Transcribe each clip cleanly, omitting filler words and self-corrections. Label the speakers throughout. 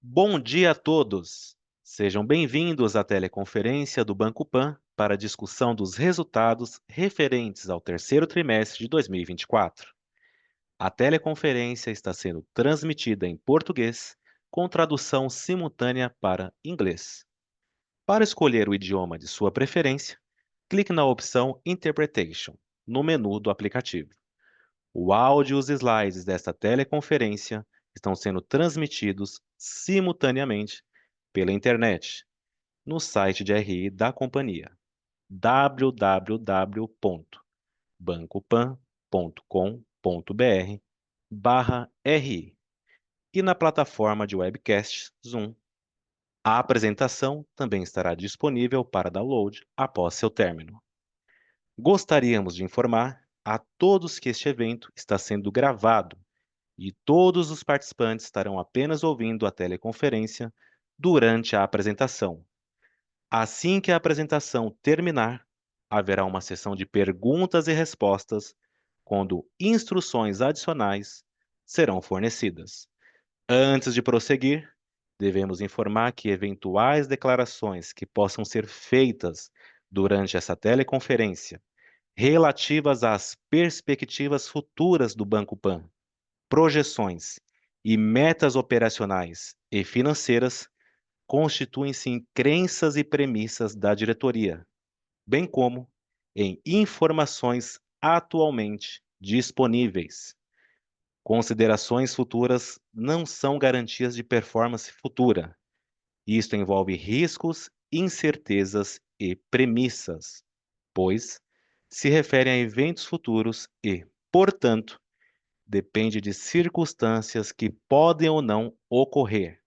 Speaker 1: Bom dia a todos! Sejam bem-vindos à teleconferência do Banco Pan para a discussão dos resultados referentes ao terceiro trimestre de 2024. A teleconferência está sendo transmitida em português, com tradução simultânea para inglês. Para escolher o idioma de sua preferência, clique na opção Interpretation no menu do aplicativo. O áudio e os slides desta teleconferência estão sendo transmitidos simultaneamente pela internet no site de RI da companhia www.bancopan.com.br/ri e na plataforma de webcast Zoom. A apresentação também estará disponível para download após seu término. Gostaríamos de informar a todos que este evento está sendo gravado e todos os participantes estarão apenas ouvindo a teleconferência durante a apresentação. Assim que a apresentação terminar, haverá uma sessão de perguntas e respostas, quando instruções adicionais serão fornecidas. Antes de prosseguir, devemos informar que eventuais declarações que possam ser feitas durante essa teleconferência, relativas às perspectivas futuras do Banco Pan, projeções e metas operacionais e financeiras constituem-se em crenças e premissas da diretoria, bem como em informações atualmente disponíveis. Considerações futuras não são garantias de performance futura. Isto envolve riscos, incertezas e premissas, pois se referem a eventos futuros e, portanto, depende de circunstâncias que podem ou não ocorrer.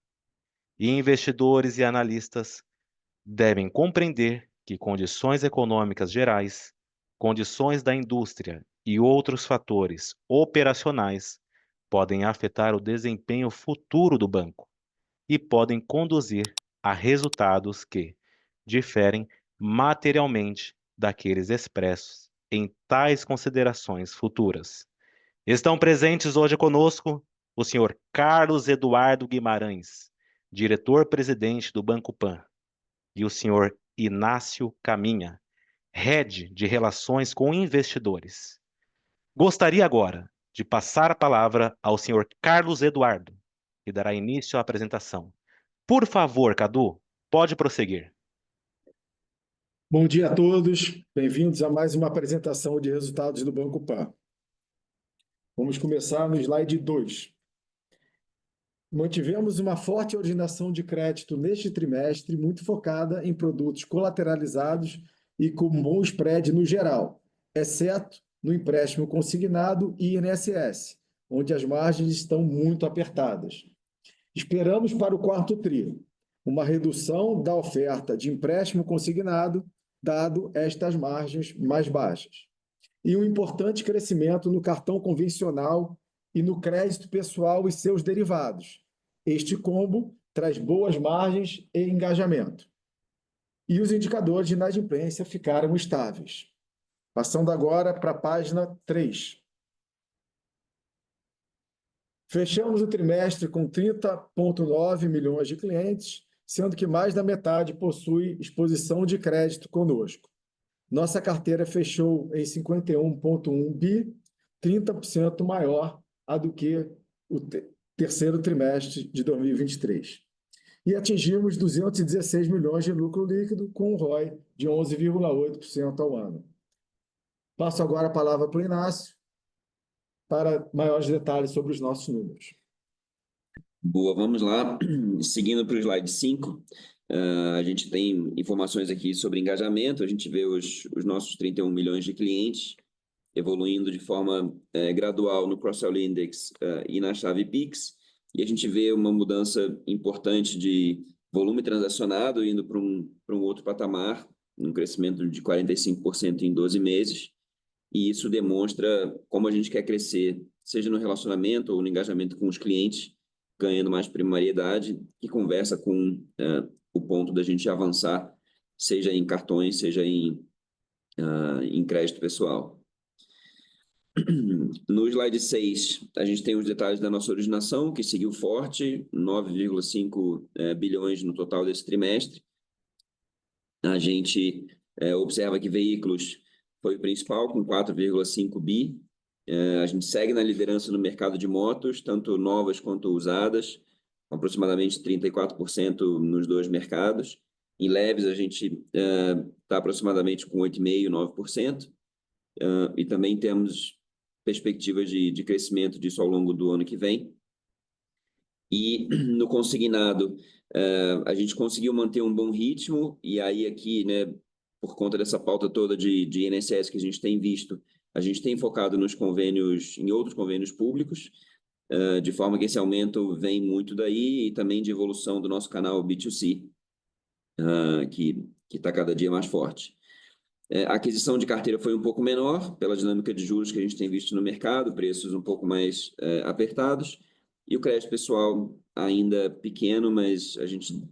Speaker 1: E investidores e analistas devem compreender que condições econômicas gerais, condições da indústria e outros fatores operacionais podem afetar o desempenho futuro do banco e podem conduzir a resultados que diferem materialmente daqueles expressos em tais considerações futuras. Estão presentes hoje conosco o senhor Carlos Eduardo Guimarães, diretor-presidente do Banco Pan, e o senhor Inácio Caminha, head de Relações com Investidores. Gostaria agora de passar a palavra ao senhor Carlos Eduardo, que dará início à apresentação. Por favor, Cadu, pode prosseguir.
Speaker 2: Bom dia a todos, bem-vindos a mais uma apresentação de resultados do Banco Pan. Vamos começar no slide 2. Mantivemos uma forte originação de crédito neste trimestre, muito focada em produtos colateralizados e com bom spread no geral, exceto no empréstimo consignado e INSS, onde as margens estão muito apertadas. Esperamos para o quarto tri uma redução da oferta de empréstimo consignado, dado estas margens mais baixas, e um importante crescimento no cartão convencional e no crédito pessoal e seus derivados. Este combo traz boas margens e engajamento. E os indicadores de inadimplência ficaram estáveis. Passando agora para a página 3. Fechamos o trimestre com 30,9 milhões de clientes, sendo que mais da metade possui exposição de crédito conosco. Nossa carteira fechou em 51,1 bi, 30% maior do que o terceiro trimestre de 2023. E atingimos 216 milhões de lucro líquido, com um ROI de 11,8% ao ano. Passo agora a palavra para o Inácio, para maiores detalhes sobre os nossos números.
Speaker 3: Boa, vamos lá. Seguindo para o slide 5, a gente tem informações aqui sobre engajamento. A gente vê os nossos 31 milhões de clientes evoluindo de forma gradual no Cross-Sell Index e na chave Pix. E a gente vê uma mudança importante de volume transacionado indo para um outro patamar, um crescimento de 45% em 12 meses. E isso demonstra como a gente quer crescer, seja no relacionamento ou no engajamento com os clientes, ganhando mais primariedade, que conversa com o ponto da gente avançar, seja em cartões, seja em crédito pessoal. No slide 6, a gente tem os detalhes da nossa originação, que seguiu forte, 9,5 bilhões no total desse trimestre. A gente observa que veículos foi o principal, com 4,5 bi. A gente segue na liderança no mercado de motos, tanto novas quanto usadas, com aproximadamente 34% nos dois mercados. Em leves, a gente está aproximadamente com 8,5%, 9%. E também temos perspectivas de crescimento disso ao longo do ano que vem. E no consignado, a gente conseguiu manter um bom ritmo, e aí aqui, né, por conta dessa pauta toda de INSS que a gente tem visto, a gente tem focado nos convênios, em outros convênios públicos, de forma que esse aumento vem muito daí, e também de evolução do nosso canal B2C, que está cada dia mais forte. A aquisição de carteira foi um pouco menor, pela dinâmica de juros que a gente tem visto no mercado, preços um pouco mais apertados, e o crédito pessoal ainda pequeno, mas a gente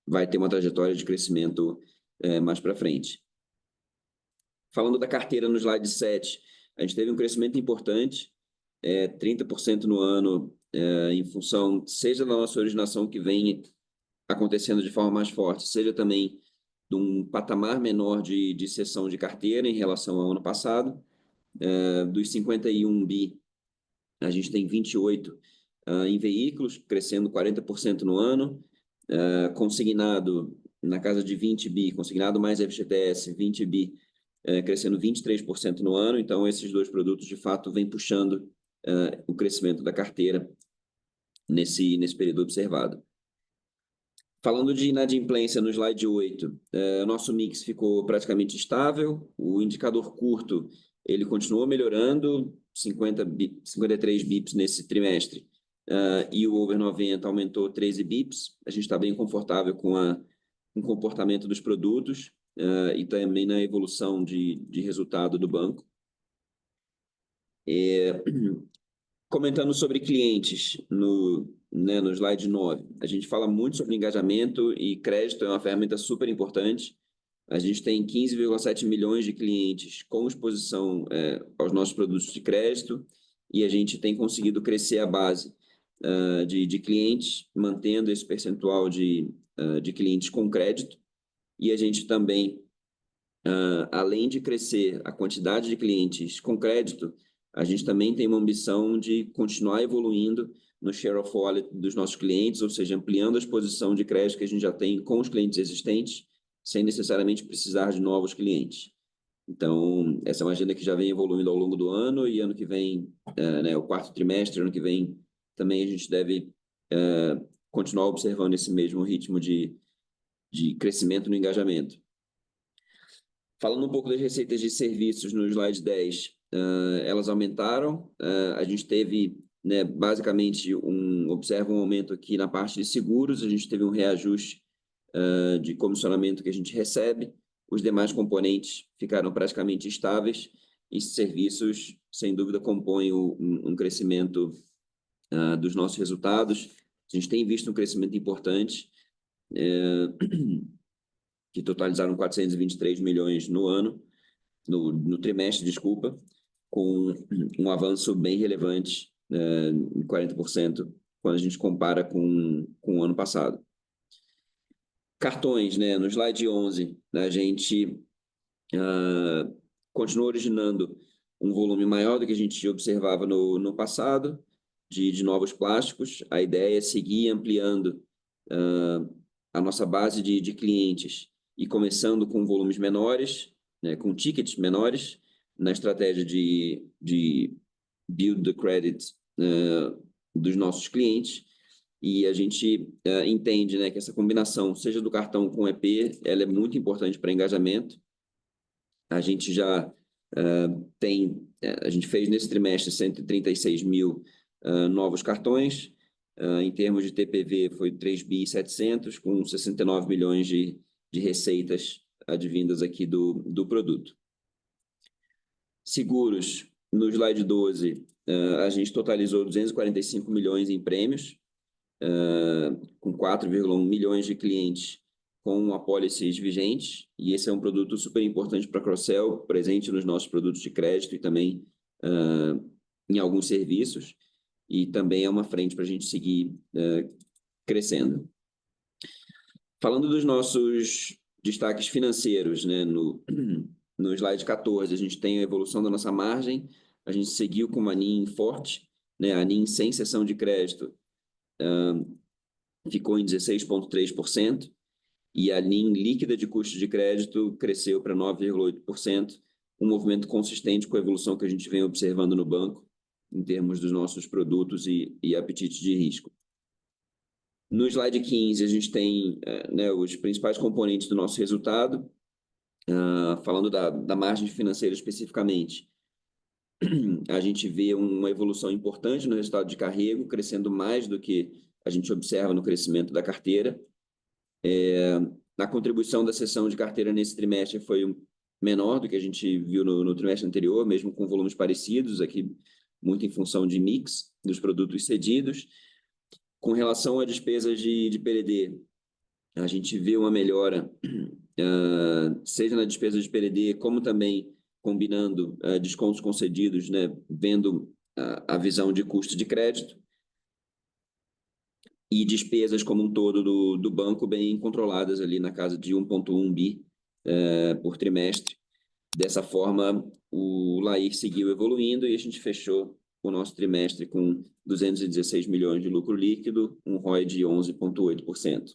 Speaker 3: vai ter uma trajetória de crescimento mais para frente. Falando da carteira no slide 7, a gente teve um crescimento importante, 30% no ano, em função, seja da nossa originação que vem acontecendo de forma mais forte, seja também de um patamar menor de cessão de carteira em relação ao ano passado. Dos 51 bi, a gente tem 28 em veículos, crescendo 40% no ano. Consignado na casa de 20 bi, consignado mais FGTS, 20 bi, crescendo 23% no ano. Então, esses dois produtos, de fato, vêm puxando o crescimento da carteira nesse período observado. Falando de inadimplência no slide 8, nosso mix ficou praticamente estável, o indicador curto ele continuou melhorando, 53 bips nesse trimestre, e o over 90 aumentou 13 bips. A gente está bem confortável com o comportamento dos produtos e também na evolução de resultado do banco. Comentando sobre clientes no slide 9, a gente fala muito sobre engajamento, e crédito é uma ferramenta super importante. A gente tem 15,7 milhões de clientes com exposição aos nossos produtos de crédito, e a gente tem conseguido crescer a base de clientes, mantendo esse percentual de clientes com crédito. E a gente também, além de crescer a quantidade de clientes com crédito, a gente também tem uma ambição de continuar evoluindo no share of wallet dos nossos clientes, ou seja, ampliando a exposição de crédito que a gente já tem com os clientes existentes, sem necessariamente precisar de novos clientes. Então, essa é uma agenda que já vem evoluindo ao longo do ano, e ano que vem, o quarto trimestre, ano que vem, também a gente deve continuar observando esse mesmo ritmo de crescimento no engajamento. Falando um pouco das receitas de serviços no slide 10, elas aumentaram. A gente teve, basicamente, observa um aumento aqui na parte de seguros. A gente teve um reajuste de comissionamento que a gente recebe. Os demais componentes ficaram praticamente estáveis, e serviços, sem dúvida, compõem um crescimento dos nossos resultados. A gente tem visto um crescimento importante, que totalizaram 423 milhões no ano, no trimestre, desculpa, com um avanço bem relevante, 40%, quando a gente compara com o ano passado. Cartões, no slide 11, a gente continua originando um volume maior do que a gente observava no passado, de novos plásticos. A ideia é seguir ampliando a nossa base de clientes, e começando com volumes menores, com tickets menores, na estratégia de build the credit dos nossos clientes. E a gente entende, que essa combinação, seja do cartão com EP, ela é muito importante para engajamento. A gente já a gente fez nesse trimestre 136 mil novos cartões. Em termos de TPV, foi 3.700 com 69 milhões de receitas advindas aqui do produto. Seguros, no slide 12, a gente totalizou 245 milhões em prêmios, com 4,1 milhões de clientes com apólices vigentes, e esse é um produto super importante para cross-sell, presente nos nossos produtos de crédito e também em alguns serviços, e também é uma frente para a gente seguir crescendo. Falando dos nossos destaques financeiros, né, no slide 14, a gente tem a evolução da nossa margem, a gente seguiu com uma NIM forte, né, a NIM sem cessão de crédito ficou em 16,3%, e a NIM líquida de custo de crédito cresceu para 9,8%, um movimento consistente com a evolução que a gente vem observando no banco, em termos dos nossos produtos e apetite de risco. No slide 15, a gente tem né, os principais componentes do nosso resultado, falando da margem financeira especificamente. A gente vê uma evolução importante no resultado de carrego, crescendo mais do que a gente observa no crescimento da carteira. A contribuição da cessão de carteira nesse trimestre foi menor do que a gente viu no trimestre anterior, mesmo com volumes parecidos, aqui muito em função de mix dos produtos cedidos. Com relação a despesas de PLD, a gente vê uma melhora, seja na despesa de PLD, como também combinando descontos concedidos, né, vendo a visão de custo de crédito, e despesas como um todo do banco bem controladas ali na casa de 1,1 bi por trimestre. Dessa forma, o LAIR seguiu evoluindo e a gente fechou o nosso trimestre com 216 milhões de lucro líquido, um ROI de 11,8%.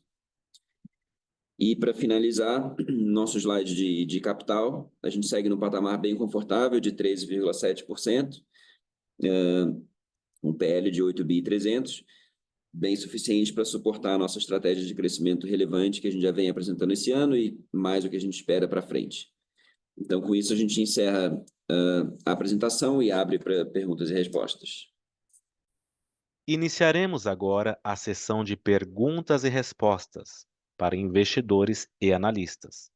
Speaker 3: E para finalizar, nosso slide de capital, a gente segue no patamar bem confortável de 13,7%, um PL de 8.300 bi, bem suficiente para suportar a nossa estratégia de crescimento relevante que a gente já vem apresentando esse ano e mais o que a gente espera para frente. Então, com isso, a gente encerra a apresentação e abre para perguntas e respostas.
Speaker 1: Iniciaremos agora a sessão de perguntas e respostas para investidores e analistas.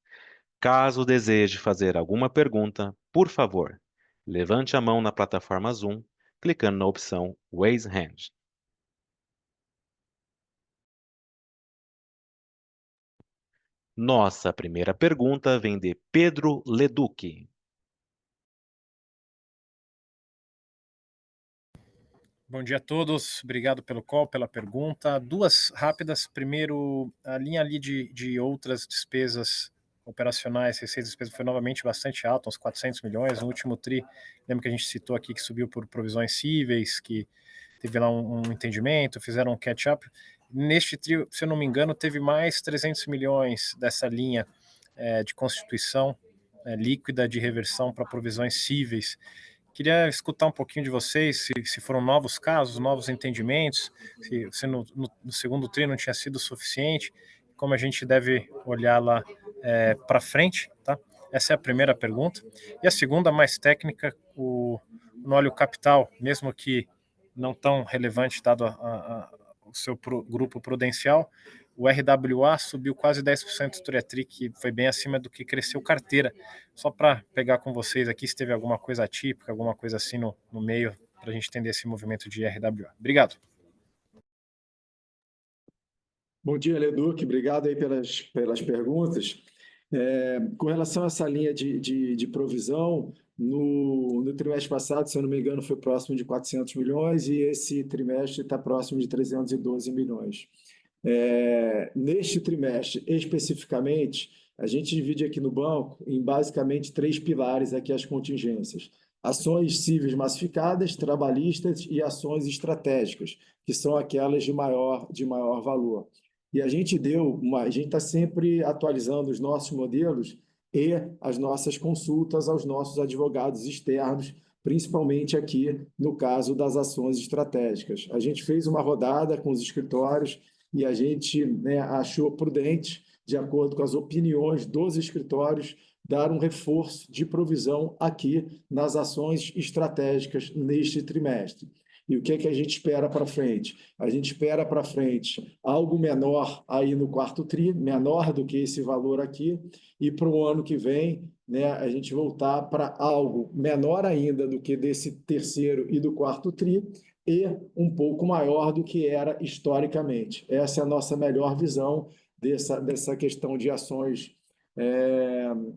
Speaker 1: Caso deseje fazer alguma pergunta, por favor, levante a mão na plataforma Zoom, clicando na opção Raise Hand. Nossa primeira pergunta vem de Pedro Leduc.
Speaker 4: Bom dia a todos, obrigado pelo call, pela pergunta. Duas rápidas. Primeiro, a linha ali de outras despesas operacionais, receitas e despesas foi novamente bastante alta, uns 400 milhões. No último TRI, lembro que a gente citou aqui que subiu por provisões cíveis, que teve lá um entendimento, fizeram um catch-up. Neste TRI, se eu não me engano, teve mais 300 milhões dessa linha de constituição líquida de reversão para provisões cíveis. Queria escutar um pouquinho de vocês, se foram novos casos, novos entendimentos, se no segundo TRI não tinha sido suficiente, como a gente deve olhar lá para frente, tá? Essa é a primeira pergunta. E a segunda, mais técnica, no óleo capital, mesmo que não tão relevante dado o seu grupo prudencial, o RWA subiu quase 10% Turetri, que foi bem acima do que cresceu carteira. Só para pegar com vocês aqui se teve alguma coisa atípica, alguma coisa assim no meio, para a gente entender esse movimento de RWA. Obrigado.
Speaker 2: Bom dia, Leduc. Obrigado aí pelas perguntas. Com relação a essa linha de provisão, no trimestre passado, se eu não me engano, foi próximo de 400 milhões e esse trimestre está próximo de 312 milhões. Neste trimestre, especificamente, a gente divide aqui no banco em basicamente 3 pilares aqui as contingências. Ações cíveis massificadas, trabalhistas e ações estratégicas, que são aquelas de maior valor. E a gente está sempre atualizando os nossos modelos e as nossas consultas aos nossos advogados externos, principalmente aqui no caso das ações estratégicas. A gente fez uma rodada com os escritórios e a gente achou prudente, de acordo com as opiniões dos escritórios, dar um reforço de provisão aqui nas ações estratégicas neste trimestre. E o que a gente espera para frente? A gente espera para frente algo menor aí no quarto TRI, menor do que esse valor aqui, e para o ano que vem, a gente voltar para algo menor ainda do que desse terceiro e do quarto TRI, e um pouco maior do que era historicamente. Essa é a nossa melhor visão dessa questão de ações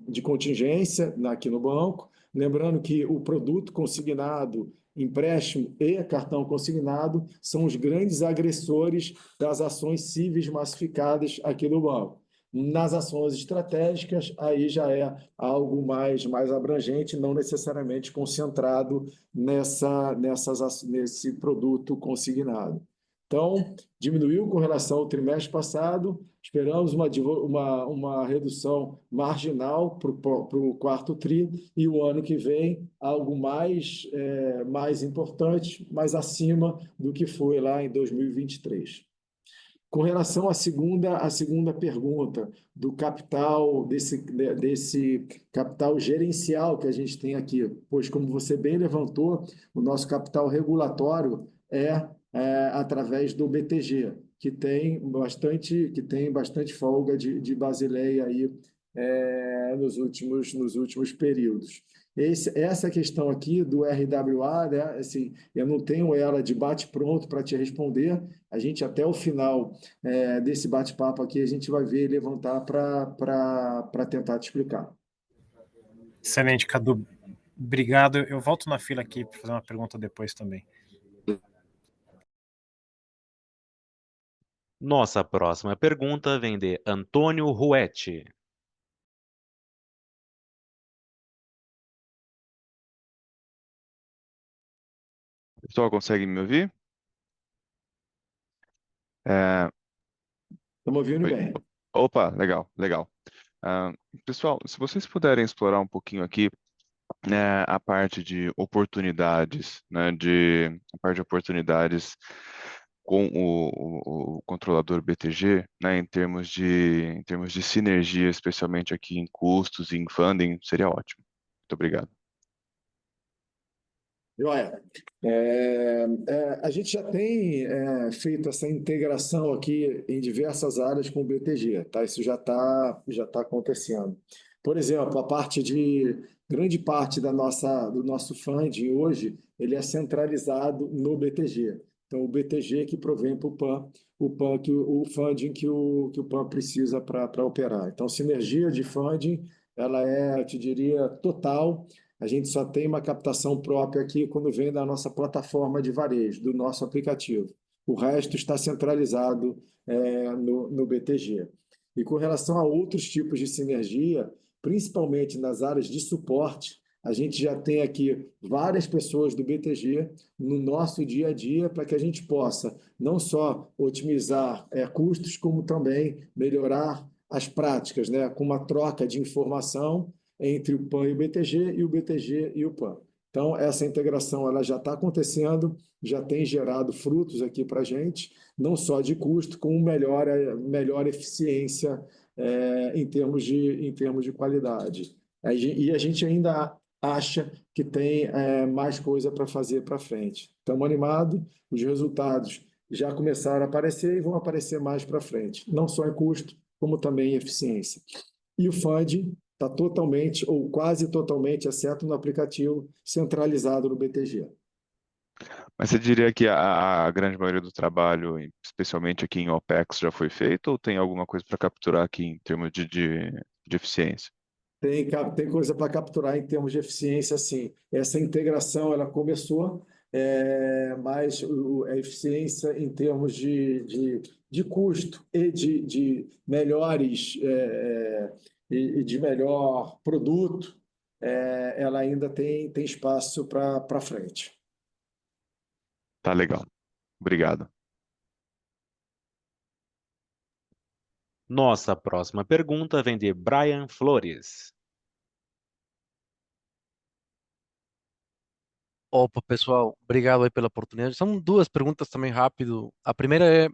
Speaker 2: de contingência aqui no banco. Lembrando que o produto consignado, empréstimo e cartão consignado são os grandes agressores das ações cíveis massificadas aqui no banco. Nas ações estratégicas, aí já é algo mais abrangente, não necessariamente concentrado nesse produto consignado. Então, diminuiu com relação ao trimestre passado, esperamos uma redução marginal para o quarto TRI e o ano que vem algo mais importante, mais acima do que foi lá em 2023. Com relação à segunda pergunta do capital, desse capital gerencial que a gente tem aqui, pois, como você bem levantou, o nosso capital regulatório é através do BTG, que tem bastante folga de Basileia aí, nos últimos períodos. Essa questão aqui do RWA, né, assim, eu não tenho ela de bate-pronto para te responder. A gente, até o final desse bate-papo aqui, a gente vai ver e levantar para tentar te explicar.
Speaker 4: Excelente, Cadu. Obrigado. Eu volto na fila aqui para fazer uma pergunta depois também.
Speaker 1: Nossa próxima pergunta vem de Antônio Ruetti.
Speaker 5: Pessoal, consegue me ouvir?
Speaker 2: Estamos ouvindo
Speaker 5: Oi.
Speaker 2: bem.
Speaker 5: Opa, legal, legal. Pessoal, se vocês puderem explorar um pouquinho aqui, né, a parte de oportunidades, né, a parte de oportunidades com o controlador BTG, né, em termos de sinergia, especialmente aqui em custos e em funding, seria ótimo. Muito obrigado.
Speaker 2: Joia. A gente já tem feito essa integração aqui em diversas áreas com o BTG, tá? Isso já tá acontecendo. Por exemplo, grande parte do nosso funding hoje, ele é centralizado no BTG. Então, o BTG que provém para o PAN, o funding que o PAN precisa para operar. Então, sinergia de funding, ela eu te diria, total. A gente só tem uma captação própria aqui quando vem da nossa plataforma de varejo, do nosso aplicativo. O resto está centralizado no BTG. E com relação a outros tipos de sinergia, principalmente nas áreas de suporte, a gente já tem aqui várias pessoas do BTG no nosso dia a dia para que a gente possa não só otimizar custos, como também melhorar as práticas, né, com uma troca de informação entre o PAN e o BTG, e o BTG e o PAN. Então, essa integração ela já está acontecendo, já tem gerado frutos aqui para a gente, não só de custo, como melhor eficiência em termos de qualidade. E a gente ainda acha que tem mais coisa para fazer para frente. Estamos animados, os resultados já começaram a aparecer e vão aparecer mais para frente, não só em custo, como também em eficiência. E o funding está totalmente ou quase totalmente, exceto no aplicativo, centralizado no BTG.
Speaker 5: Mas você diria que a grande maioria do trabalho, especialmente aqui em OPEX, já foi feito ou tem alguma coisa para capturar aqui em termos de eficiência?
Speaker 2: Tem coisa para capturar em termos de eficiência, sim. Essa integração ela começou, mas a eficiência em termos de custo e de melhores e de melhor produto, ela ainda tem espaço para frente.
Speaker 5: Tá legal. Obrigado.
Speaker 1: Nossa próxima pergunta vem de Brian Flores.
Speaker 6: Opa, pessoal, obrigado aí pela oportunidade. São duas perguntas também rápido. A primeira é,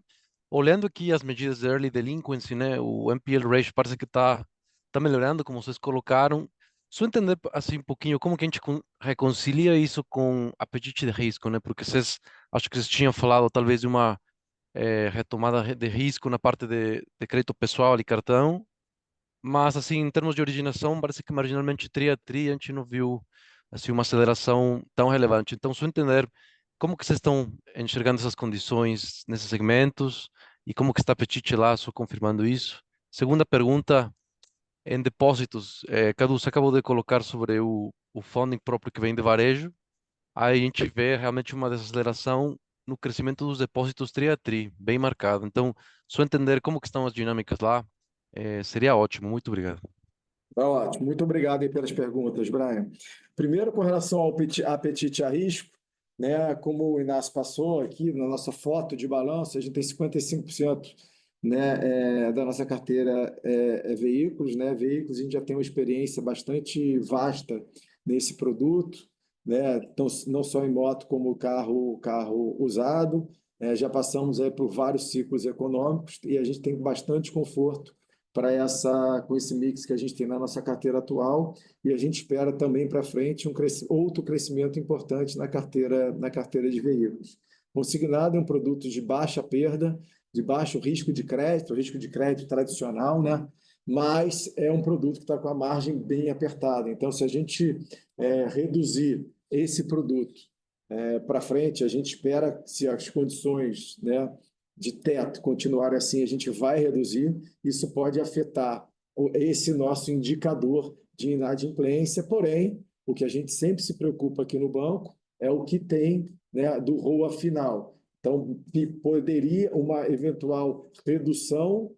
Speaker 6: olhando aqui as medidas de early delinquency, né? O NPL ratio parece que tá melhorando, como vocês colocaram. Só entender assim um pouquinho como que a gente reconcilia isso com apetite de risco, né? Porque acho que vocês tinham falado talvez de uma retomada de risco na parte de crédito pessoal e cartão, mas assim em termos de originação parece que marginalmente tri a tri a gente não viu assim uma aceleração tão relevante. Então, só entender como que vocês estão enxergando essas condições nesses segmentos e como que está o apetite lá, só confirmando isso. Segunda pergunta, em depósitos, Cadu, você acabou de colocar sobre o funding próprio que vem de varejo, aí a gente vê realmente uma desaceleração no crescimento dos depósitos tri a tri, bem marcado. Então, só entender como que estão as dinâmicas lá, seria ótimo. Muito obrigado.
Speaker 2: Tá ótimo. Muito obrigado aí pelas perguntas, Brian. Primeiro, com relação ao apetite a risco, né, como o Inácio passou aqui na nossa foto de balanço, a gente tem 55%, né, da nossa carteira veículos, né? Veículos, a gente já tem uma experiência bastante vasta nesse produto, né? Então, não só em moto como carro usado. Já passamos aí por vários ciclos econômicos e a gente tem bastante conforto com esse mix que a gente tem na nossa carteira atual, e a gente espera também para frente outro crescimento importante na carteira de veículos. Consignado é um produto de baixa perda, de baixo risco de crédito tradicional, né? Mas é um produto que está com a margem bem apertada. Então, se a gente reduzir esse produto para frente, a gente espera, se as condições, né, de teto continuarem assim, a gente vai reduzir. Isso pode afetar esse nosso indicador de inadimplência, porém, o que a gente sempre se preocupa aqui no banco é o que tem, né, do ROA final. Então, poderia uma eventual redução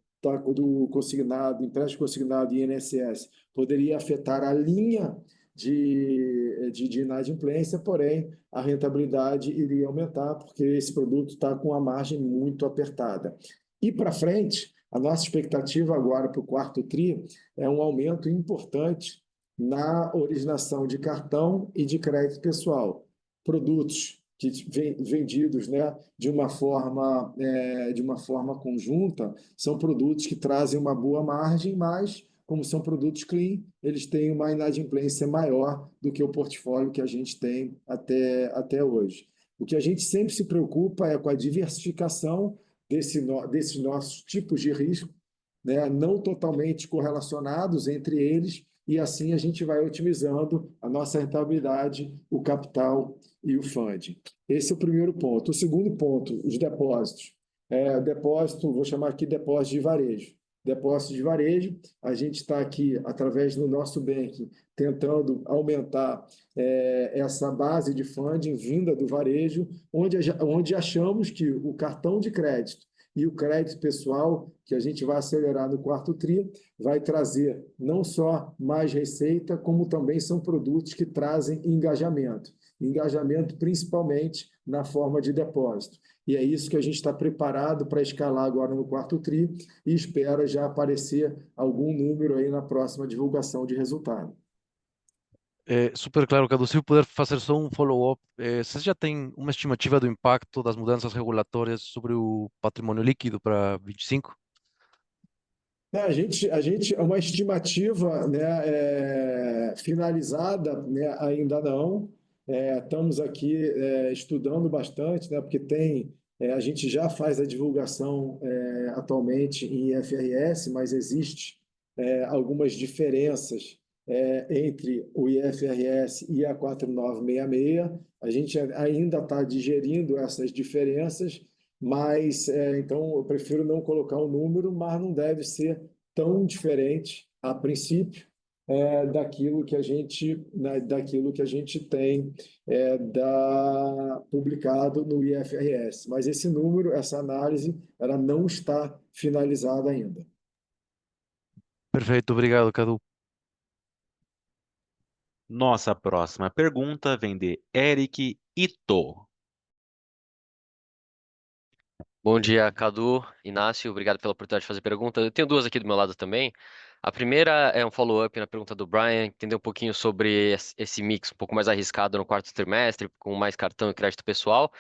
Speaker 2: do consignado, empréstimo consignado e INSS, poderia afetar a linha de inadimplência, porém, a rentabilidade iria aumentar, porque esse produto está com a margem muito apertada. E para frente, a nossa expectativa agora para o quarto TRI é um aumento importante na originação de cartão e de crédito pessoal. Produtos que vendidos, né, de uma forma conjunta, são produtos que trazem uma boa margem, mas como são produtos clean, eles têm uma inadimplência maior do que o portfólio que a gente tem até hoje. O que a gente sempre se preocupa é com a diversificação desses nossos tipos de risco, né, não totalmente correlacionados entre eles, e assim a gente vai otimizando a nossa rentabilidade, o capital e o funding. Esse é o primeiro ponto. O segundo ponto, os depósitos. Vou chamar aqui depósito de varejo. Depósito de varejo, a gente está aqui, através do nosso banking, tentando aumentar essa base de funding vinda do varejo, onde achamos que o cartão de crédito e o crédito pessoal, que a gente vai acelerar no quarto TRI, vai trazer não só mais receita, como também são produtos que trazem engajamento. Engajamento principalmente na forma de depósito. E é isso que a gente está preparado para escalar agora no quarto TRI e espera já aparecer algum número aí na próxima divulgação de resultado.
Speaker 6: Super claro, Cadu. Se eu puder fazer só um follow-up, vocês já têm uma estimativa do impacto das mudanças regulatórias sobre o patrimônio líquido para 25?
Speaker 2: A gente é uma estimativa, né, finalizada, né, ainda não. Estamos aqui estudando bastante, né, porque a gente já faz a divulgação atualmente em IFRS, mas existe algumas diferenças entre o IFRS e a 4966. A gente ainda está digerindo essas diferenças, mas então eu prefiro não colocar um número, mas não deve ser tão diferente a princípio daquilo que a gente, né, daquilo que a gente tem publicado no IFRS. Mas esse número, essa análise, ela não está finalizada ainda.
Speaker 6: Perfeito, obrigado, Cadu.
Speaker 1: Nossa próxima pergunta vem de Eric Ito.
Speaker 7: Bom dia, Cadu, Inácio, obrigado pela oportunidade de fazer pergunta. Eu tenho duas aqui do meu lado também. A primeira é um follow-up na pergunta do Brian, entender um pouquinho sobre esse mix um pouco mais arriscado no quarto trimestre, com mais cartão e crédito pessoal.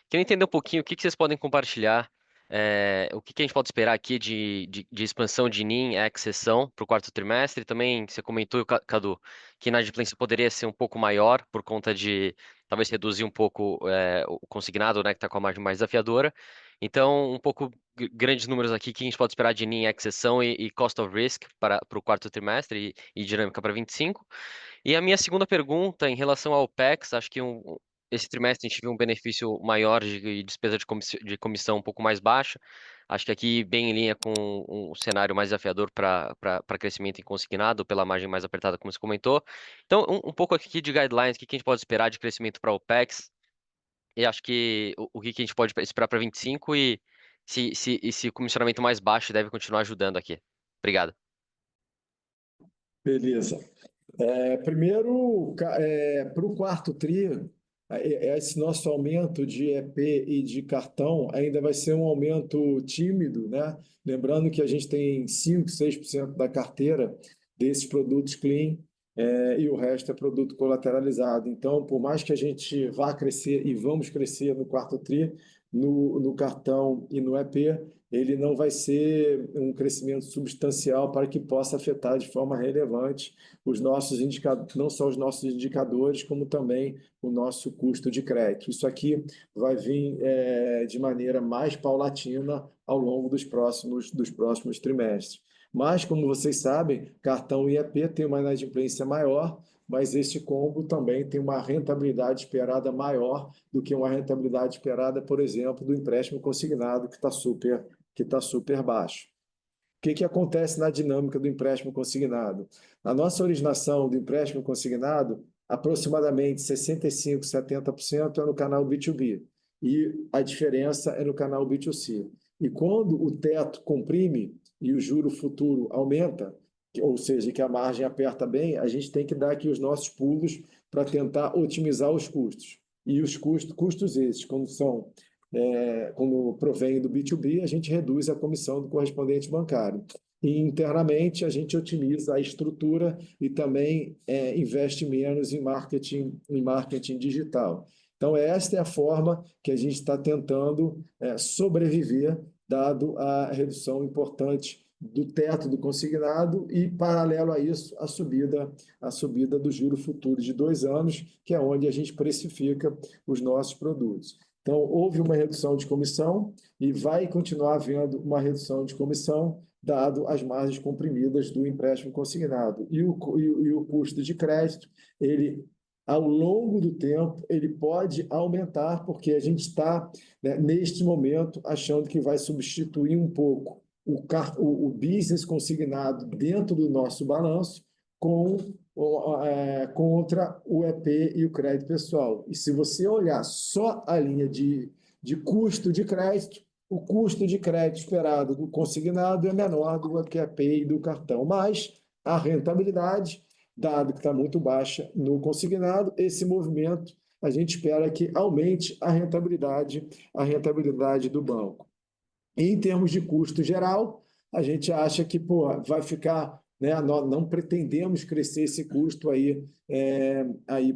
Speaker 7: Queria entender um pouquinho o que vocês podem compartilhar, o que a gente pode esperar aqui de expansão de NIM, exceção para o quarto trimestre. Também você comentou, Cadu, que a inadimplência poderia ser um pouco maior por conta de talvez reduzir um pouco o consignado, né, que está com a margem mais desafiadora. Então, um pouco grandes números aqui que a gente pode esperar de NIM, exceção e cost of risk para o quarto trimestre e dinâmica para 25. E a minha segunda pergunta em relação ao OPEX, acho que esse trimestre a gente viu um benefício maior de despesa de comissão um pouco mais baixa. Acho que aqui bem em linha com um cenário mais desafiador para crescimento em consignado, pela margem mais apertada, como você comentou. Então, um pouco aqui de guidelines, o que a gente pode esperar de crescimento para OPEX, e acho que o que a gente pode esperar para 25 e se o comissionamento mais baixo deve continuar ajudando aqui. Obrigado.
Speaker 2: Beleza. Primeiro, para o quarto TRI, esse nosso aumento de EP e de cartão ainda vai ser um aumento tímido, né? Lembrando que a gente tem 5, 6% da carteira desses produtos clean, e o resto é produto colateralizado. Então, por mais que a gente vá crescer e vamos crescer no quarto TRI, no cartão e no EP, ele não vai ser um crescimento substancial para que possa afetar de forma relevante os nossos indicadores, não só os nossos indicadores, como também o nosso custo de crédito. Isso aqui vai vir de maneira mais paulatina ao longo dos próximos trimestres. Mas, como vocês sabem, cartão e EP tem uma inadimplência maior, mas este combo também tem uma rentabilidade esperada maior do que uma rentabilidade esperada, por exemplo, do empréstimo consignado, que tá super baixo. O que acontece na dinâmica do empréstimo consignado? A nossa originação do empréstimo consignado, aproximadamente 65%, 70% é no canal B2B, e a diferença é no canal B2C. E quando o teto comprime e o juro futuro aumenta, ou seja, que a margem aperta bem, a gente tem que dar aqui os nossos pulos para tentar otimizar os custos. E os custos esses, quando provém do B2B, a gente reduz a comissão do correspondente bancário. E internamente a gente otimiza a estrutura e também investe menos em marketing digital. Então, esta é a forma que a gente está tentando sobreviver, dado a redução importante do teto do consignado e, paralelo a isso, a subida do juro futuro de 2 anos, que é onde a gente precifica os nossos produtos. Então, houve uma redução de comissão e vai continuar havendo uma redução de comissão, dado as margens comprimidas do empréstimo consignado. E o custo de crédito, ele, ao longo do tempo, ele pode aumentar, porque a gente está, né, neste momento, achando que vai substituir um pouco o business consignado dentro do nosso balanço contra o EP e o crédito pessoal. E se você olhar só a linha de custo de crédito, o custo de crédito esperado do consignado é menor do que a EP e do cartão, mas a rentabilidade, dado que está muito baixa no consignado, esse movimento a gente espera que aumente a rentabilidade do banco. E em termos de custo geral, a gente acha que vai ficar, né, nós não pretendemos crescer esse custo aí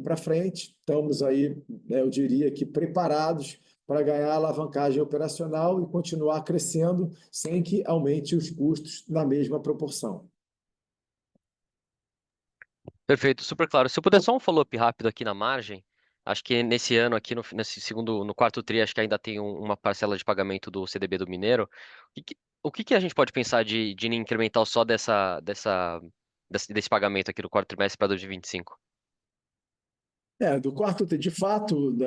Speaker 2: para frente. Estamos aí, eu diria que preparados para ganhar alavancagem operacional e continuar crescendo sem que aumente os custos na mesma proporção.
Speaker 7: Perfeito, super claro. Se eu puder só um follow-up rápido aqui na margem, acho que nesse ano aqui, no quarto tri, acho que ainda tem uma parcela de pagamento do CDB do Mineiro. O que a gente pode pensar de incremental só desse pagamento aqui do quarto trimestre para 2025?
Speaker 2: Do quarto tri, de fato,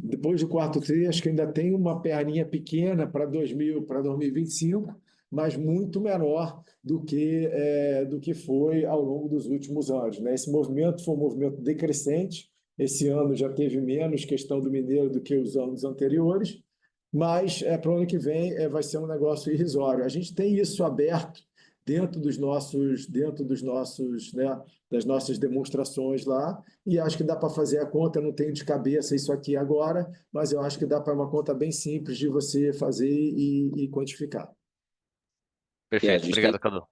Speaker 2: depois do quarto tri, acho que ainda tem uma perninha pequena para 2025, mas muito menor do que foi ao longo dos últimos anos, né? Esse movimento foi um movimento decrescente. Esse ano já teve menos questão do Mineiro do que os anos anteriores, mas para o ano que vem vai ser um negócio irrisório. A gente tem isso aberto dentro né, das nossas demonstrações lá, e acho que dá para fazer a conta. Eu não tenho de cabeça isso aqui agora, mas eu acho que dá para uma conta bem simples de você fazer e quantificar.
Speaker 3: A
Speaker 7: Perfeito,
Speaker 3: gente
Speaker 7: obrigado, Cadu.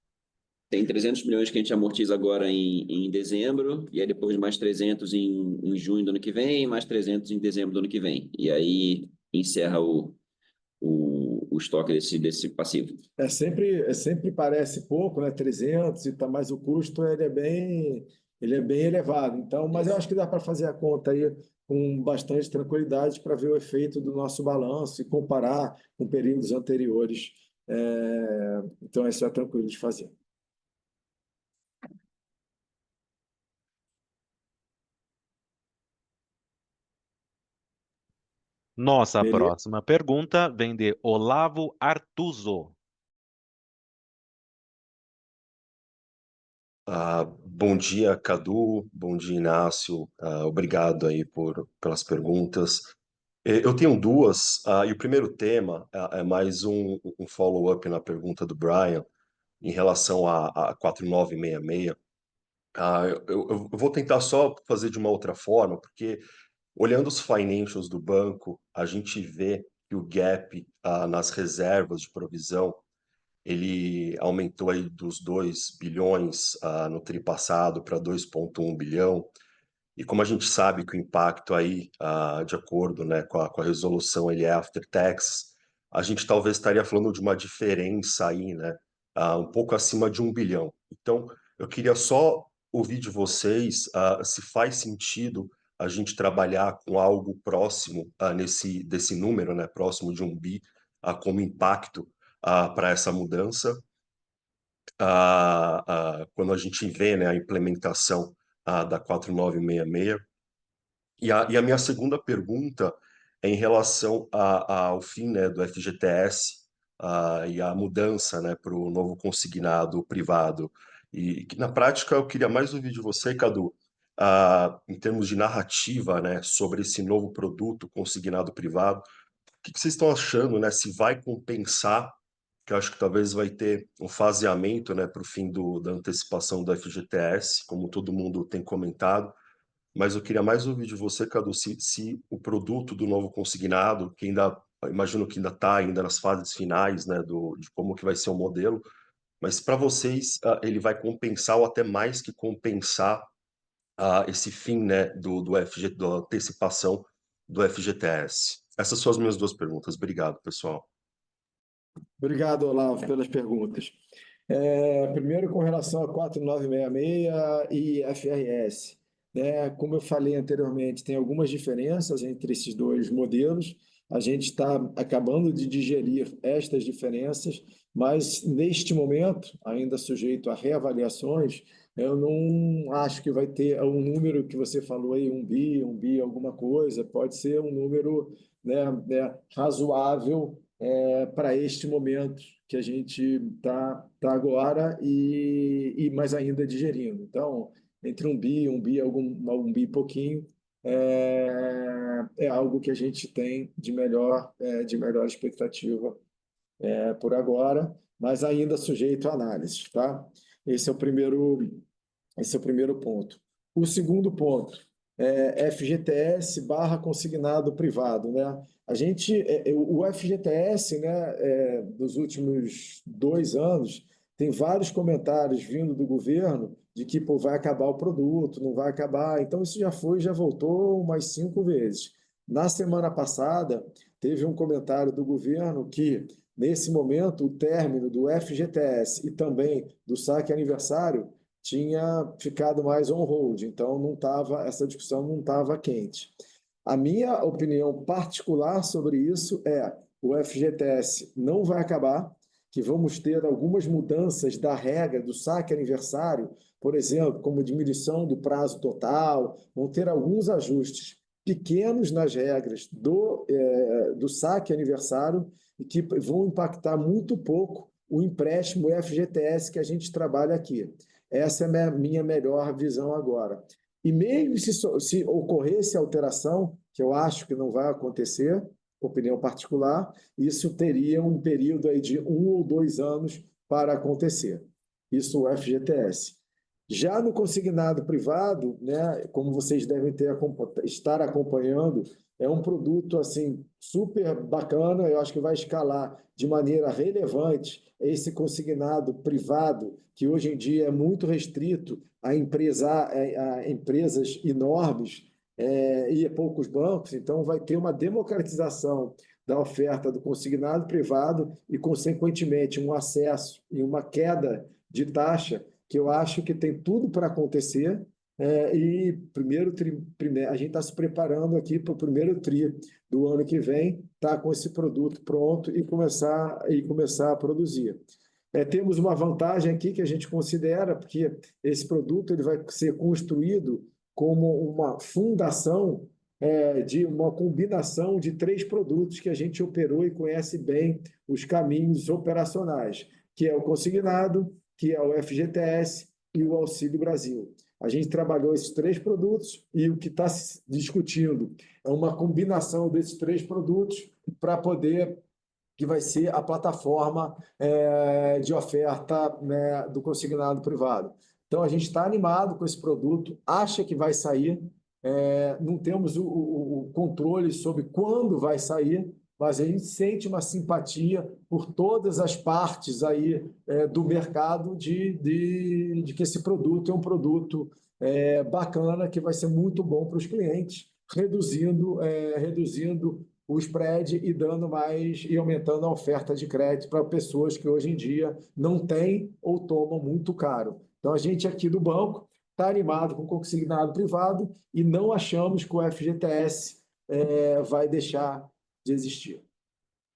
Speaker 3: tem 300 milhões que a gente amortiza agora em dezembro, e aí depois mais 300 em junho do ano que vem, mais 300 em dezembro do ano que vem. E aí encerra o estoque desse passivo.
Speaker 2: Sempre parece pouco, né? 300 e tá, mas o custo ele é bem elevado. Então, mas eu acho que dá para fazer a conta aí com bastante tranquilidade para ver o efeito do nosso balanço e comparar com períodos anteriores. Então, isso é tranquilo de fazer.
Speaker 1: Nossa
Speaker 2: Beleza?
Speaker 1: próxima pergunta vem de Olavo Artuso.
Speaker 8: Bom dia, Cadu. Bom dia, Inácio. Obrigado aí pelas perguntas. Eu tenho duas, e o primeiro tema é mais um follow-up na pergunta do Brian em relação a 4966. Eu vou tentar só fazer de uma outra forma, porque olhando os financials do banco, a gente vê que o gap nas reservas de provisão ele aumentou aí dos 2 bilhões no tri passado para 2,1 bilhão. E como a gente sabe que o impacto aí, de acordo, né, com a resolução, ele é after tax, a gente talvez estaria falando de uma diferença aí, né, um pouco acima de 1 bilhão. Então, eu queria só ouvir de vocês se faz sentido a gente trabalhar com algo próximo desse número, né, próximo de 1 bi, como impacto para essa mudança, quando a gente vê, né, a implementação da 4966. E a minha segunda pergunta é em relação ao fim, né, do FGTS, e a mudança, né, para o novo consignado privado. E que, na prática, eu queria mais ouvir de você, Cadu, em termos de narrativa, né, sobre esse novo produto consignado privado. O que vocês estão achando, né? Se vai compensar, que eu acho que talvez vai ter um faseamento, né, para o fim da antecipação do FGTS, como todo mundo tem comentado. Mas eu queria mais ouvir de você, Cadu, se o produto do novo consignado, que ainda, imagino que ainda está ainda nas fases finais, né, de como que vai ser o modelo, mas para vocês ele vai compensar ou até mais que compensar esse fim, né, da antecipação do FGTS. Essas são as minhas duas perguntas. Obrigado, pessoal.
Speaker 2: Obrigado, Olavo, pelas perguntas. Primeiro, com relação a 4966 e FRS, né? Como eu falei anteriormente, tem algumas diferenças entre esses dois modelos. A gente está acabando de digerir estas diferenças, mas neste momento, ainda sujeito a reavaliações, eu não acho que vai ter um número que você falou aí, 1 bi, alguma coisa. Pode ser um número, né, razoável para este momento que a gente está agora mas ainda digerindo. Então, entre 1 bi, 1 bi e pouquinho, é algo que a gente tem de melhor expectativa por agora, mas ainda sujeito a análise, tá? Esse é o primeiro ponto. O segundo ponto é FGTS barra consignado privado, né? O FGTS, né, dos últimos 2 anos, tem vários comentários vindo do governo de que pô, vai acabar o produto, não vai acabar. Então, isso já voltou umas 5 vezes. Na semana passada, teve um comentário do governo que, nesse momento, o término do FGTS e também do saque aniversário tinha ficado mais on hold, então essa discussão não estava quente. A minha opinião particular sobre isso é o FGTS não vai acabar, que vamos ter algumas mudanças da regra do saque aniversário, por exemplo, como diminuição do prazo total, vão ter alguns ajustes pequenos nas regras do saque aniversário e que vão impactar muito pouco o empréstimo FGTS que a gente trabalha aqui. Essa é a minha melhor visão agora. E mesmo se ocorresse alteração, que eu acho que não vai acontecer, opinião particular, isso teria um período aí de 1 ou 2 anos para acontecer. Isso o FGTS. Já no consignado privado, né, como vocês devem estar acompanhando, é um produto assim super bacana, eu acho que vai escalar de maneira relevante esse consignado privado, que hoje em dia é muito restrito a empresas enormes e a poucos bancos, então vai ter uma democratização da oferta do consignado privado e, consequentemente, um acesso e uma queda de taxa que eu acho que tem tudo para acontecer. E a gente está se preparando aqui para o primeiro tri do ano que vem, tá com esse produto pronto e começar a produzir. Temos uma vantagem aqui que a gente considera, porque esse produto ele vai ser construído como uma fundação de uma combinação de 3 produtos que a gente operou e conhece bem os caminhos operacionais, que é o consignado, que é o FGTS e o Auxílio Brasil. A gente trabalhou esses 3 produtos e o que está se discutindo é uma combinação desses 3 produtos para poder, que vai ser a plataforma de oferta, né, do consignado privado. Então, a gente está animado com esse produto, acha que vai sair, não temos o controle sobre quando vai sair, mas a gente sente uma simpatia por todas as partes aí do mercado de que esse produto é um produto bacana, que vai ser muito bom para os clientes, reduzindo o spread e dando mais e aumentando a oferta de crédito para pessoas que hoje em dia não têm ou tomam muito caro. Então, a gente aqui do banco está animado com o consignado privado e não achamos que o FGTS vai deixar de existir.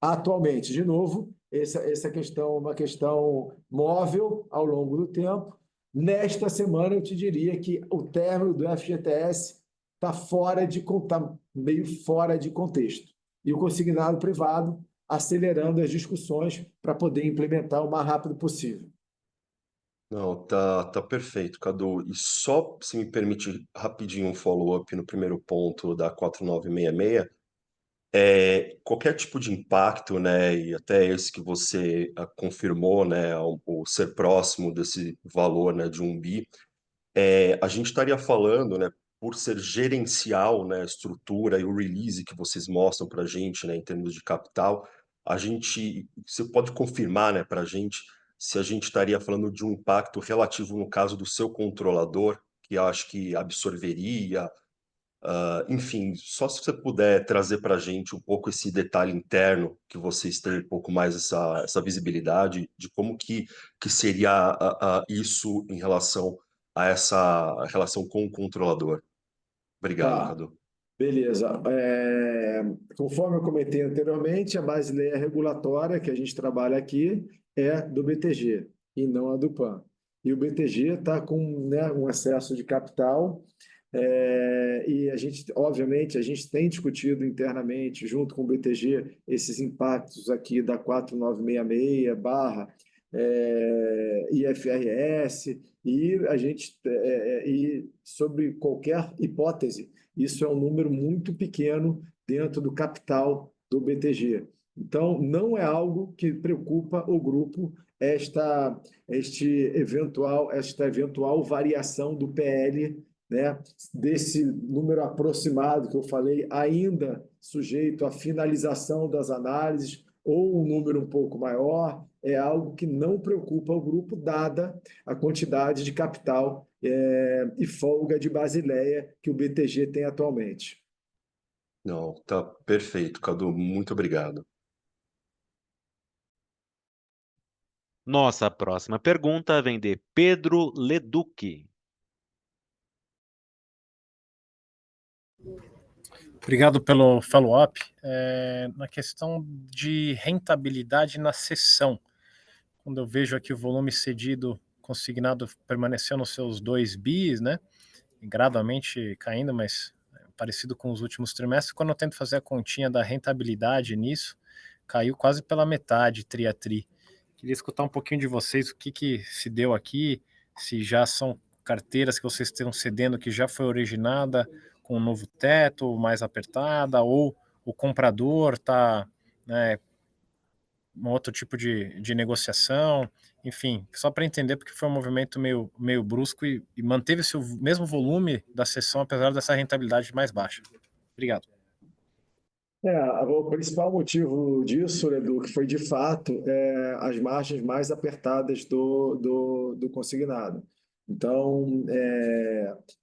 Speaker 2: Atualmente, de novo, essa questão é uma questão móvel ao longo do tempo. Nesta semana, eu te diria que o término do FGTS está meio fora de contexto. E o consignado privado acelerando as discussões para poder implementar o mais rápido possível.
Speaker 8: Não, tá perfeito, Cadu. E só se me permite rapidinho um follow-up no primeiro ponto da 4966, qualquer tipo de impacto, né, e até esse que você confirmou, né, o ser próximo desse valor, né, de 1 bi, a gente estaria falando, né, por ser gerencial, né, a estrutura e o release que vocês mostram para a gente, né, em termos de capital, você pode confirmar, né, para a gente se a gente estaria falando de um impacto relativo no caso do seu controlador, que eu acho que absorveria, enfim, só se você puder trazer para a gente um pouco esse detalhe interno, que vocês têm um pouco mais essa visibilidade de como que seria isso em relação a essa relação com o controlador. Obrigado,
Speaker 2: Tá,
Speaker 8: Cadu.
Speaker 2: beleza. Conforme eu comentei anteriormente, a basileia regulatória que a gente trabalha aqui é do BTG e não a do PAN. E o BTG está com, né, um excesso de capital, e a gente, obviamente, a gente tem discutido internamente, junto com o BTG, esses impactos aqui da 4966 barra IFRS, e a gente, e sobre qualquer hipótese, isso é um número muito pequeno dentro do capital do BTG. Então, não é algo que preocupa o grupo esta eventual variação do PL, né, desse número aproximado que eu falei, ainda sujeito à finalização das análises, ou um número um pouco maior, é algo que não preocupa o grupo, dada a quantidade de capital e folga de Basileia que o BTG tem atualmente.
Speaker 8: Não, tá perfeito, Cadu. Muito obrigado.
Speaker 1: Nossa próxima pergunta vem de Pedro Leduc.
Speaker 4: Obrigado pelo follow-up. Na questão de rentabilidade na cessão, quando eu vejo aqui o volume cedido consignado permaneceu nos seus 2 bis, né? Gradualmente caindo, mas parecido com os últimos trimestres. Quando eu tento fazer a continha da rentabilidade nisso, caiu quase pela metade, tri a tri. Queria escutar um pouquinho de vocês, o que se deu aqui, se já são carteiras que vocês estão cedendo que já foi originada com um novo teto, mais apertada, ou o comprador está, né, um outro tipo de negociação, enfim, só para entender, porque foi um movimento meio brusco e manteve-se o mesmo volume da sessão, apesar dessa rentabilidade mais baixa. Obrigado.
Speaker 2: O principal motivo disso, Edu, que foi de fato as margens mais apertadas do consignado. Então,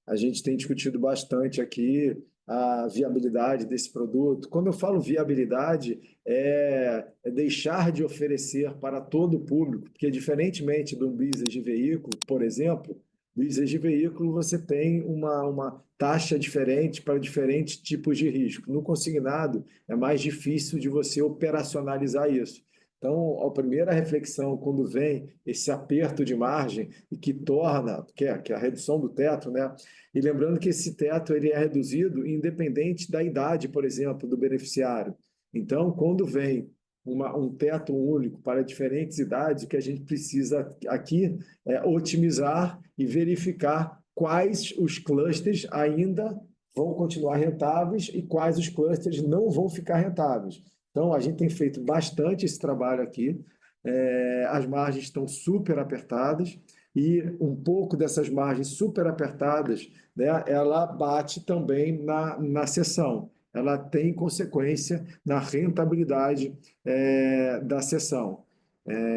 Speaker 2: a gente tem discutido bastante aqui a viabilidade desse produto. Quando eu falo viabilidade, é deixar de oferecer para todo o público, porque diferentemente de um business de veículo, por exemplo, business de veículo você tem uma taxa diferente para diferentes tipos de risco. No consignado, é mais difícil de você operacionalizar isso. Então, a primeira reflexão, quando vem esse aperto de margem e que torna, que é a redução do teto, né? E lembrando que esse teto ele é reduzido independente da idade, por exemplo, do beneficiário. Então, quando vem um teto único para diferentes idades, o que a gente precisa aqui é otimizar e verificar quais os clusters ainda vão continuar rentáveis e quais os clusters não vão ficar rentáveis. Então, a gente tem feito bastante esse trabalho aqui. As margens estão super apertadas e um pouco dessas margens super apertadas, né, ela bate também na cessão. Ela tem consequência na rentabilidade da cessão.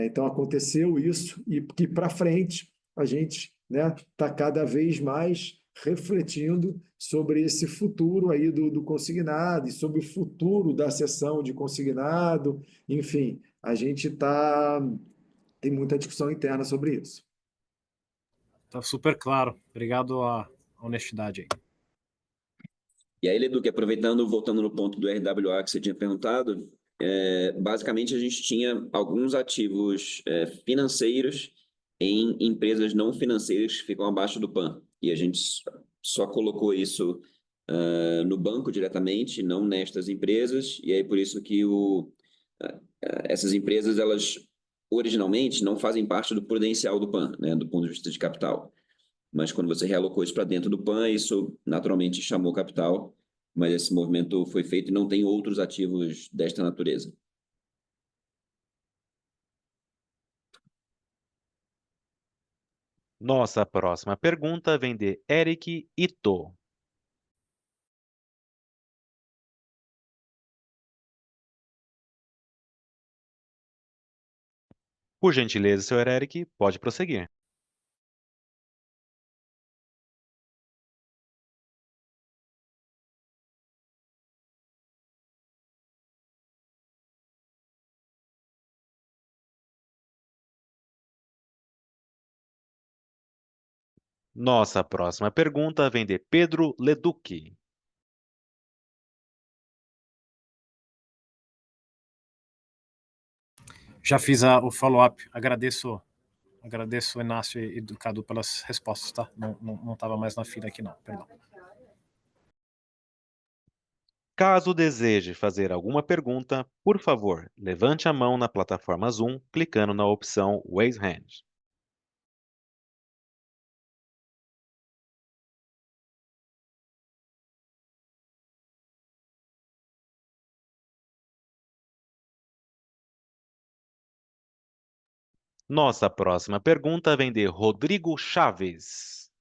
Speaker 2: Então, aconteceu isso e que para frente a gente está cada vez mais refletindo sobre esse futuro aí do consignado e sobre o futuro da cessão de consignado. Enfim, a gente tem muita discussão interna sobre isso.
Speaker 4: Tá super claro. Obrigado à honestidade aí.
Speaker 3: E aí, Leduc, aproveitando, voltando no ponto do RWA que você tinha perguntado, basicamente a gente tinha alguns ativos financeiros em empresas não financeiras que ficam abaixo do PAN. E a gente só colocou isso no banco diretamente, não nestas empresas, e aí por isso que essas empresas, elas originalmente não fazem parte do prudencial do PAN, né, do ponto de vista de capital. Mas quando você realocou isso para dentro do PAN, isso naturalmente chamou capital, mas esse movimento foi feito e não tem outros ativos desta natureza.
Speaker 1: Nossa próxima pergunta vem de Eric Ito. Por gentileza, senhor Eric, pode prosseguir. Nossa próxima pergunta vem de Pedro Leduc.
Speaker 4: Já fiz o follow-up. Agradeço o Inácio e o Cadu pelas respostas, tá? Não estava mais na fila aqui, não. Perdão.
Speaker 1: Caso deseje fazer alguma pergunta, por favor, levante a mão na plataforma Zoom, clicando na opção Raise Hand. Nossa próxima pergunta vem de Rodrigo Chaves.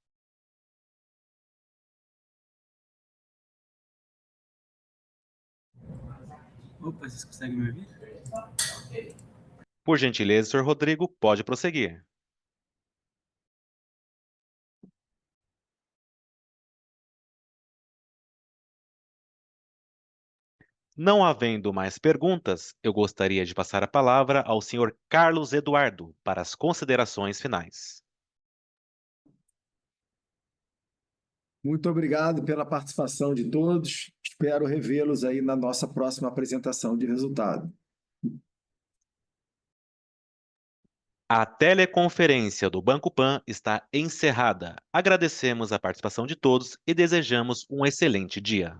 Speaker 9: Opa, vocês conseguem me ouvir?
Speaker 1: Por gentileza, senhor Rodrigo, pode prosseguir. Não havendo mais perguntas, eu gostaria de passar a palavra ao senhor Carlos Eduardo para as considerações finais.
Speaker 2: Muito obrigado pela participação de todos. Espero revê-los aí na nossa próxima apresentação de resultado.
Speaker 1: A teleconferência do Banco Pan está encerrada. Agradecemos a participação de todos e desejamos um excelente dia.